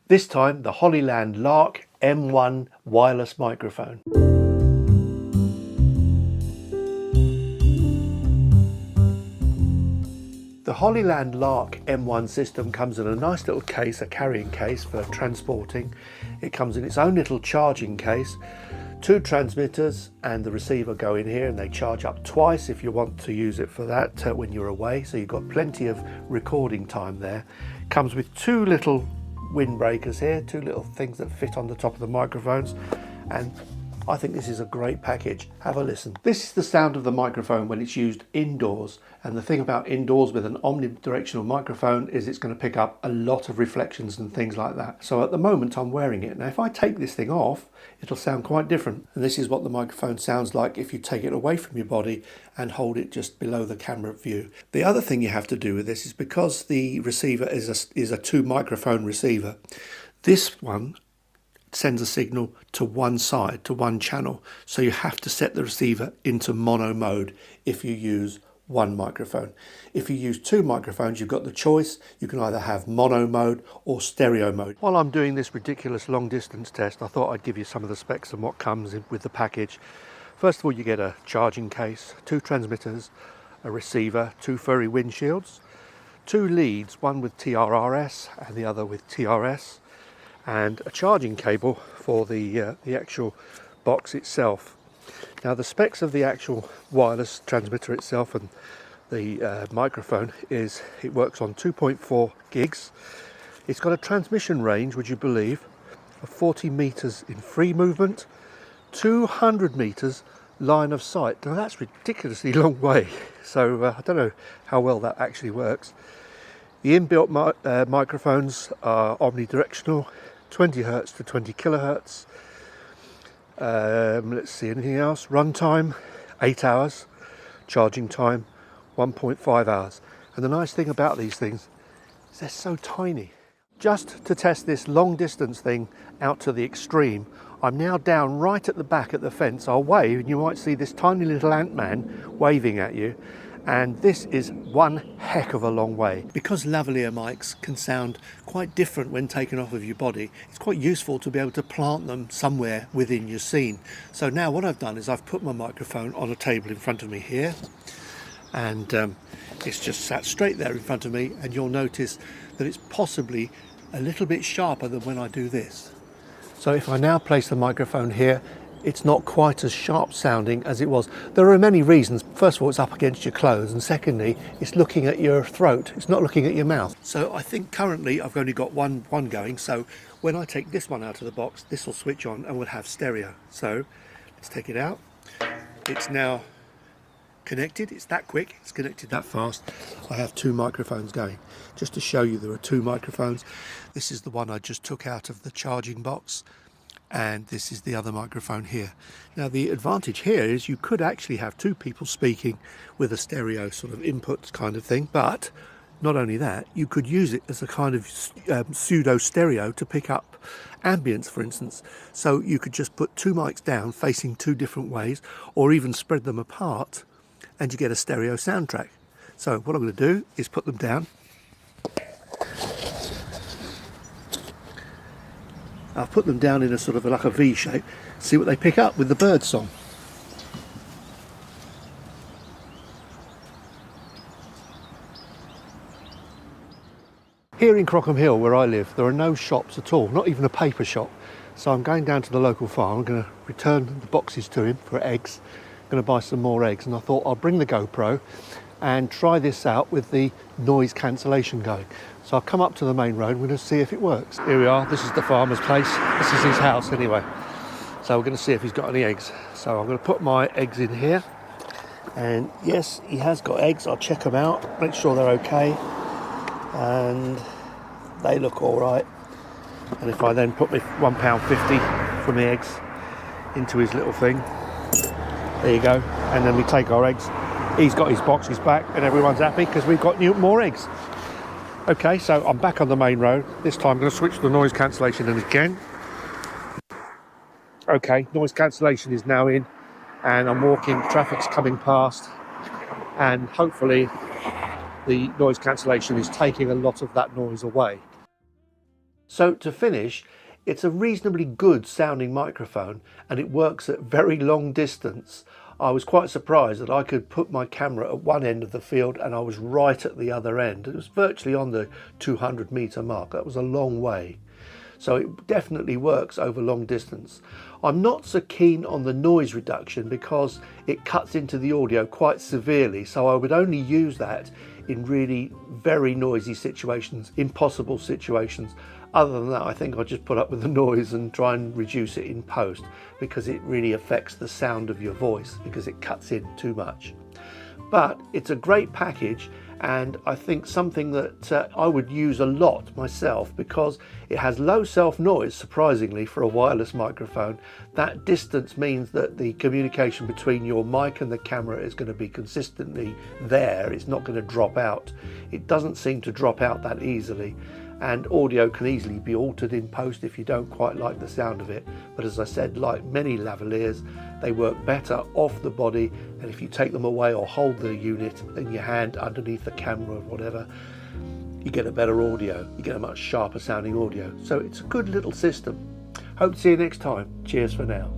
This time the Hollyland Lark M1 wireless microphone. The Hollyland Lark M1 system comes in a nice little case, a carrying case for transporting. It comes in its own little charging case. 2 transmitters and the receiver go in here, and they charge up twice if you want to use it for that when you're away, so you've got plenty of recording time there. Comes with 2 little windbreakers here, 2 little things that fit on the top of the microphones, and I think this is a great package. Have a listen. This is the sound of the microphone when it's used indoors, and the thing about indoors with an omnidirectional microphone is it's going to pick up a lot of reflections and things like that. So at the moment I'm wearing it. Now if I take this thing off, it'll sound quite different, and this is what the microphone sounds like if you take it away from your body and hold it just below the camera view. The other thing you have to do with this is because the receiver is a 2 microphone receiver, this one sends a signal to one side, to one channel, so you have to set the receiver into mono mode if you use 1 microphone. If you use 2 microphones, you've got the choice. You can either have mono mode or stereo mode. While I'm doing this ridiculous long distance test, I thought I'd give you some of the specs and what comes in with the package. First of all, you get a charging case, 2 transmitters, a receiver, 2 furry windshields, 2 leads, one with TRRS and the other with TRS, and a charging cable for the actual box itself. Now the specs of the actual wireless transmitter itself and the microphone is it works on 2.4 gigs. It's got a transmission range, would you believe, of 40 meters in free movement, 200 meters line of sight. Now that's a ridiculously long way, so I don't know how well that actually works. The inbuilt microphones are omnidirectional, 20 hertz to 20 kilohertz. Let's see, anything else? Runtime 8 hours, charging time 1.5 hours. And the nice thing about these things is they're so tiny. Just to test this long distance thing out to the extreme, I'm now down right at the back at the fence. I'll wave and you might see this tiny little ant-man waving at you. And this is one heck of a long way. Because lavalier mics can sound quite different when taken off of your body, it's quite useful to be able to plant them somewhere within your scene. So now what I've done is I've put my microphone on a table in front of me here, and it's just sat straight there in front of me, and you'll notice that it's possibly a little bit sharper than when I do this. So if I now place the microphone here, it's not quite as sharp sounding as it was. There are many reasons. First of all, it's up against your clothes, and secondly, it's looking at your throat. It's not looking at your mouth. So I think currently I've only got one going, so when I take this one out of the box, this will switch on and we'll have stereo. So let's take it out. It's now connected. It's that quick. It's connected that fast. I have 2 microphones going. Just to show you, there are 2 microphones. This is the one I just took out of the charging box, and this is the other microphone here. Now the advantage here is you could actually have 2 people speaking with a stereo sort of input kind of thing, but not only that, you could use it as a kind of pseudo stereo to pick up ambience, for instance. So you could just put 2 mics down facing 2 different ways, or even spread them apart, and you get a stereo soundtrack. So what I'm going to do is put them down. I'll put them down in a sort of like a V shape, see what they pick up with the bird song. Here in Crockham Hill, where I live, there are no shops at all, not even a paper shop. So I'm going down to the local farm. I'm going to return the boxes to him for eggs. I'm going to buy some more eggs, and I thought I'll bring the GoPro and try this out with the noise cancellation going. So I'll come up to the main road, we're going to see if it works. Here we are, this is the farmer's place. This is his house anyway. So we're going to see if he's got any eggs. So I'm going to put my eggs in here. And yes, he has got eggs. I'll check them out, make sure they're okay. And they look all right. And if I then put my £1.50 for my eggs into his little thing, there you go. And then we take our eggs. He's got his boxes back and everyone's happy because we've got more eggs. Okay, so I'm back on the main road. This time I'm going to switch to the noise cancellation in again. Okay, noise cancellation is now in, and I'm walking, traffic's coming past, and hopefully the noise cancellation is taking a lot of that noise away. So to finish, it's a reasonably good sounding microphone and it works at very long distance. I was quite surprised that I could put my camera at one end of the field and I was right at the other end. It was virtually on the 200-meter mark. That was a long way. So it definitely works over long distance. I'm not so keen on the noise reduction because it cuts into the audio quite severely, so I would only use that in really very noisy situations, impossible situations. Other than that, I think I'll just put up with the noise and try and reduce it in post, because it really affects the sound of your voice because it cuts in too much. But it's a great package, and I think something that I would use a lot myself because it has low self noise, surprisingly, for a wireless microphone. That distance means that the communication between your mic and the camera is going to be consistently there. It's not going to drop out. It doesn't seem to drop out that easily, and audio can easily be altered in post if you don't quite like the sound of it. But as I said, like many lavaliers, they work better off the body, and if you take them away or hold the unit in your hand underneath the camera or whatever, you get a better audio, you get a much sharper sounding audio. So it's a good little system. Hope to see you next time. Cheers for now.